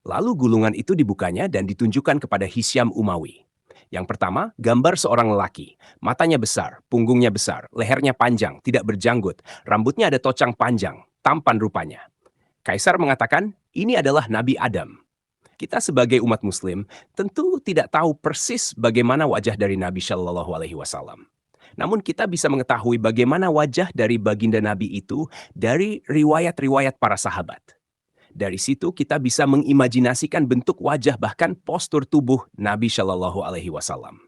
Lalu gulungan itu dibukanya dan ditunjukkan kepada Hisyam Umawi. Yang pertama, gambar seorang lelaki. Matanya besar, punggungnya besar, lehernya panjang, tidak berjanggut, rambutnya ada tocang panjang, tampan rupanya. Kaisar mengatakan, ini adalah Nabi Adam. Kita sebagai umat muslim tentu tidak tahu persis bagaimana wajah dari Nabi Shallallahu Alaihi Wasallam. Namun kita bisa mengetahui bagaimana wajah dari baginda Nabi itu dari riwayat-riwayat para sahabat. Dari situ kita bisa mengimajinasikan bentuk wajah bahkan postur tubuh Nabi Shallallahu Alaihi Wasallam.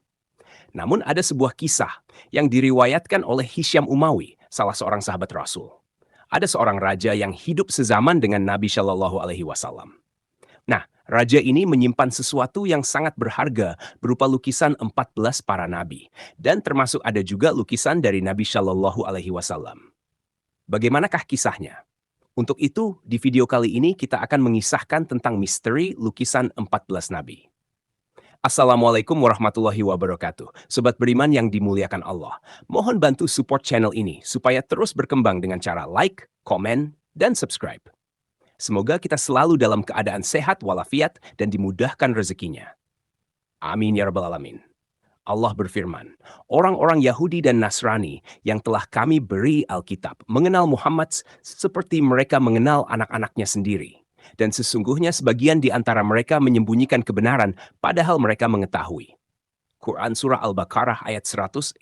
Namun ada sebuah kisah yang diriwayatkan oleh Hisyam Umawi, salah seorang sahabat Rasul. Ada seorang raja yang hidup sezaman dengan Nabi Shallallahu Alaihi Wasallam. Nah, raja ini menyimpan sesuatu yang sangat berharga berupa lukisan 14 para nabi dan termasuk ada juga lukisan dari Nabi Shallallahu Alaihi Wasallam. Bagaimanakah kisahnya? Untuk itu, di video kali ini kita akan mengisahkan tentang misteri lukisan 14 nabi. Assalamualaikum warahmatullahi wabarakatuh. Sobat beriman yang dimuliakan Allah. Mohon bantu support channel ini supaya terus berkembang dengan cara like, komen, dan subscribe. Semoga kita selalu dalam keadaan sehat walafiat dan dimudahkan rezekinya. Amin ya rabbal alamin. Allah berfirman, orang-orang Yahudi dan Nasrani yang telah kami beri Alkitab mengenal Muhammad seperti mereka mengenal anak-anaknya sendiri. Dan sesungguhnya sebagian di antara mereka menyembunyikan kebenaran padahal mereka mengetahui. Quran Surah Al-Baqarah ayat 146.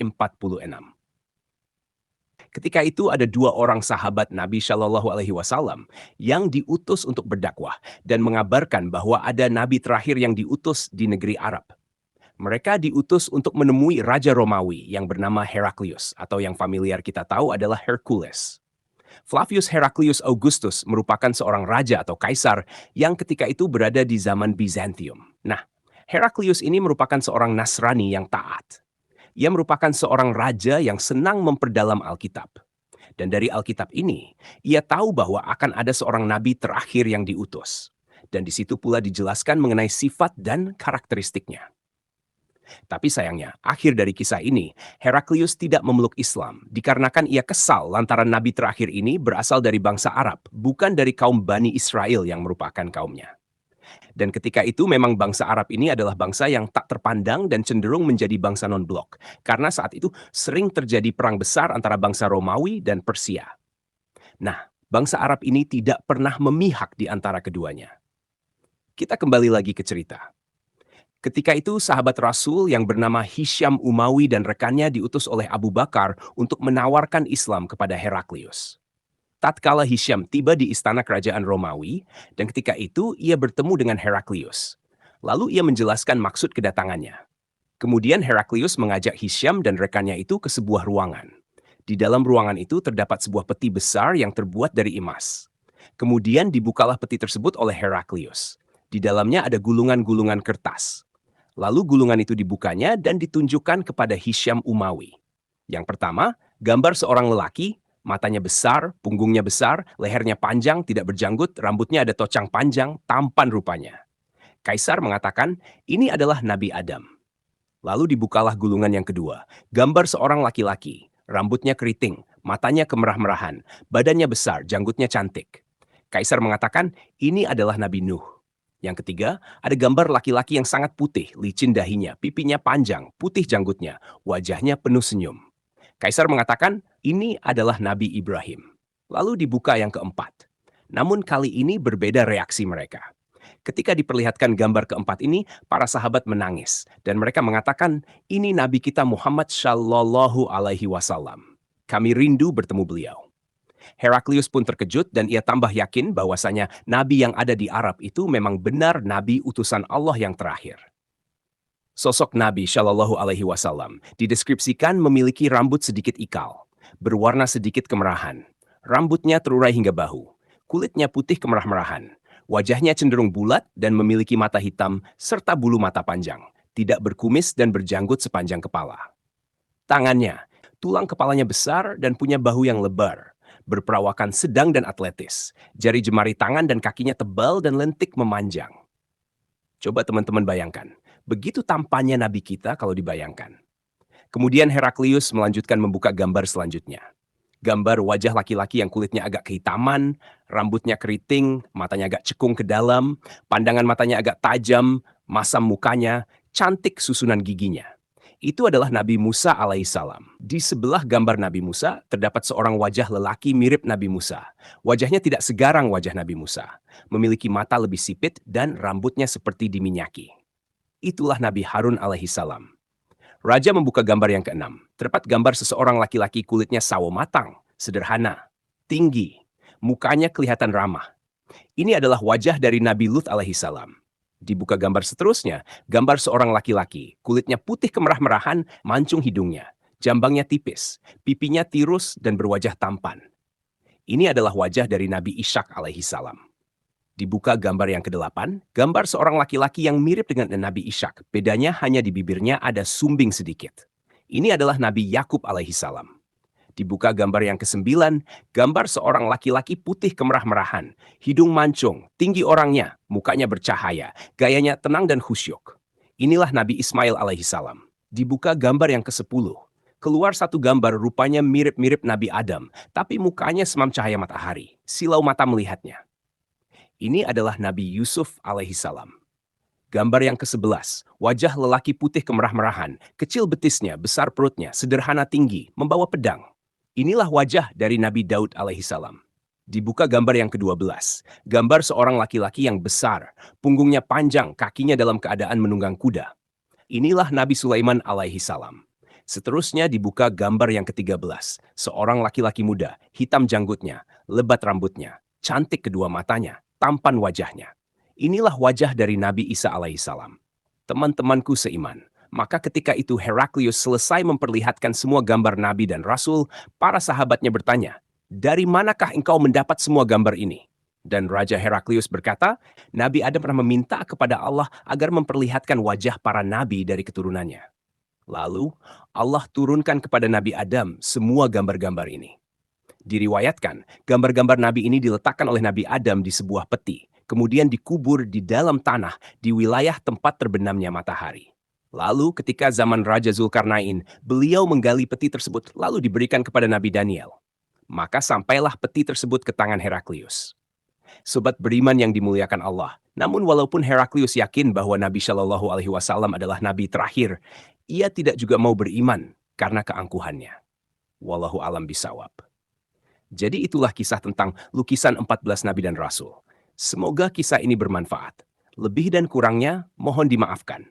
Ketika itu ada dua orang sahabat Nabi Shallallahu Alaihi Wasallam yang diutus untuk berdakwah dan mengabarkan bahwa ada nabi terakhir yang diutus di negeri Arab. Mereka diutus untuk menemui Raja Romawi yang bernama Heraklius atau yang familiar kita tahu adalah Hercules. Flavius Heraclius Augustus merupakan seorang raja atau kaisar yang ketika itu berada di zaman Bizantium. Nah, Heraclius ini merupakan seorang Nasrani yang taat. Ia merupakan seorang raja yang senang memperdalam Alkitab. Dan dari Alkitab ini, ia tahu bahwa akan ada seorang nabi terakhir yang diutus. Dan di situ pula dijelaskan mengenai sifat dan karakteristiknya. Tapi sayangnya, akhir dari kisah ini, Heraklius tidak memeluk Islam dikarenakan ia kesal lantaran nabi terakhir ini berasal dari bangsa Arab, bukan dari kaum Bani Israel yang merupakan kaumnya. Dan ketika itu memang bangsa Arab ini adalah bangsa yang tak terpandang dan cenderung menjadi bangsa non-blok, karena saat itu sering terjadi perang besar antara bangsa Romawi dan Persia. Nah, bangsa Arab ini tidak pernah memihak di antara keduanya. Kita kembali lagi ke cerita. Ketika itu sahabat Rasul yang bernama Hisyam Umawi dan rekannya diutus oleh Abu Bakar untuk menawarkan Islam kepada Heraklius. Tatkala Hisyam tiba di istana kerajaan Romawi, dan ketika itu ia bertemu dengan Heraklius. Lalu ia menjelaskan maksud kedatangannya. Kemudian Heraklius mengajak Hisyam dan rekannya itu ke sebuah ruangan. Di dalam ruangan itu terdapat sebuah peti besar yang terbuat dari emas. Kemudian dibukalah peti tersebut oleh Heraklius. Di dalamnya ada gulungan-gulungan kertas. Lalu gulungan itu dibukanya dan ditunjukkan kepada Hisyam Umawi. Yang pertama, gambar seorang lelaki, matanya besar, punggungnya besar, lehernya panjang, tidak berjanggut, rambutnya ada tocang panjang, tampan rupanya. Kaisar mengatakan, ini adalah Nabi Adam. Lalu dibukalah gulungan yang kedua, gambar seorang laki-laki, rambutnya keriting, matanya kemerah-merahan, badannya besar, janggutnya cantik. Kaisar mengatakan, ini adalah Nabi Nuh. Yang ketiga, ada gambar laki-laki yang sangat putih, licin dahinya, pipinya panjang, putih janggutnya, wajahnya penuh senyum. Kaisar mengatakan, ini adalah Nabi Ibrahim. Lalu dibuka yang keempat. Namun kali ini berbeda reaksi mereka. Ketika diperlihatkan gambar keempat ini, para sahabat menangis. Dan mereka mengatakan, ini Nabi kita Muhammad Shallallahu Alaihi Wasallam. Kami rindu bertemu beliau. Heraklius pun terkejut dan ia tambah yakin bahwasanya nabi yang ada di Arab itu memang benar nabi utusan Allah yang terakhir. Sosok Nabi Shallallahu Alaihi Wasallam dideskripsikan memiliki rambut sedikit ikal, berwarna sedikit kemerahan, rambutnya terurai hingga bahu, kulitnya putih kemerah-merahan, wajahnya cenderung bulat dan memiliki mata hitam serta bulu mata panjang, tidak berkumis dan berjanggut sepanjang kepala. Tangannya, tulang kepalanya besar dan punya bahu yang lebar, berperawakan sedang dan atletis. Jari jemari tangan dan kakinya tebal dan lentik memanjang. Coba teman-teman bayangkan, begitu tampannya Nabi kita kalau dibayangkan. Kemudian Heraklius melanjutkan membuka gambar selanjutnya. Gambar wajah laki-laki yang kulitnya agak kehitaman, rambutnya keriting, matanya agak cekung ke dalam, pandangan matanya agak tajam, masam mukanya, cantik susunan giginya. Itu adalah Nabi Musa alaihissalam. Di sebelah gambar Nabi Musa terdapat seorang wajah lelaki mirip Nabi Musa. Wajahnya tidak segarang wajah Nabi Musa, memiliki mata lebih sipit dan rambutnya seperti diminyaki. Itulah Nabi Harun alaihissalam. Raja membuka gambar yang keenam. Terdapat gambar seseorang laki-laki kulitnya sawo matang, sederhana, tinggi, mukanya kelihatan ramah. Ini adalah wajah dari Nabi Lut alaihissalam. Dibuka gambar seterusnya, gambar seorang laki-laki, kulitnya putih kemerah-merahan, mancung hidungnya, jambangnya tipis, pipinya tirus dan berwajah tampan. Ini adalah wajah dari Nabi Ishak alaihissalam. Dibuka gambar yang kedelapan, gambar seorang laki-laki yang mirip dengan Nabi Ishak. Bedanya hanya di bibirnya ada sumbing sedikit. Ini adalah Nabi Yakub alaihissalam. Dibuka gambar yang kesembilan, gambar seorang laki-laki putih kemerah-merahan, hidung mancung, tinggi orangnya, mukanya bercahaya, gayanya tenang dan khusyuk. Inilah Nabi Ismail alaihissalam. Dibuka gambar yang ke-10. Keluar satu gambar rupanya mirip-mirip Nabi Adam, tapi mukanya semam cahaya matahari. Silau mata melihatnya. Ini adalah Nabi Yusuf alaihissalam. Gambar yang ke-11, wajah lelaki putih kemerah-merahan, kecil betisnya, besar perutnya, sederhana tinggi, membawa pedang. Inilah wajah dari Nabi Daud alaihissalam. Dibuka gambar yang ke-12, gambar seorang laki-laki yang besar, punggungnya panjang, kakinya dalam keadaan menunggang kuda. Inilah Nabi Sulaiman alaihissalam. Seterusnya dibuka gambar yang ke-13, seorang laki-laki muda, hitam janggutnya, lebat rambutnya, cantik kedua matanya, tampan wajahnya. Inilah wajah dari Nabi Isa alaihissalam. Teman-temanku seiman, maka ketika itu Heraklius selesai memperlihatkan semua gambar Nabi dan Rasul, para sahabatnya bertanya, "Dari manakah engkau mendapat semua gambar ini?" Dan Raja Heraklius berkata, Nabi Adam pernah meminta kepada Allah agar memperlihatkan wajah para nabi dari keturunannya. Lalu, Allah turunkan kepada Nabi Adam semua gambar-gambar ini. Diriwayatkan, gambar-gambar Nabi ini diletakkan oleh Nabi Adam di sebuah peti, kemudian dikubur di dalam tanah di wilayah tempat terbenamnya matahari. Lalu ketika zaman Raja Zulkarnain, beliau menggali peti tersebut lalu diberikan kepada Nabi Daniel. Maka sampailah peti tersebut ke tangan Heraklius. Sobat beriman yang dimuliakan Allah, namun walaupun Heraklius yakin bahwa Nabi Shallallahu Alaihi Wasallam adalah Nabi terakhir, ia tidak juga mau beriman karena keangkuhannya. Wallahu alam bisawab. Jadi itulah kisah tentang lukisan 14 Nabi dan Rasul. Semoga kisah ini bermanfaat. Lebih dan kurangnya mohon dimaafkan.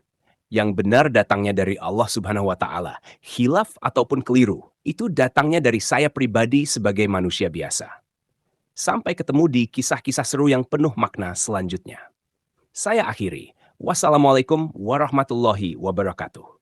Yang benar datangnya dari Allah Subhanahu wa Ta'ala. Khilaf ataupun keliru, itu datangnya dari saya pribadi sebagai manusia biasa. Sampai ketemu di kisah-kisah seru yang penuh makna selanjutnya. Saya akhiri. Wassalamualaikum warahmatullahi wabarakatuh.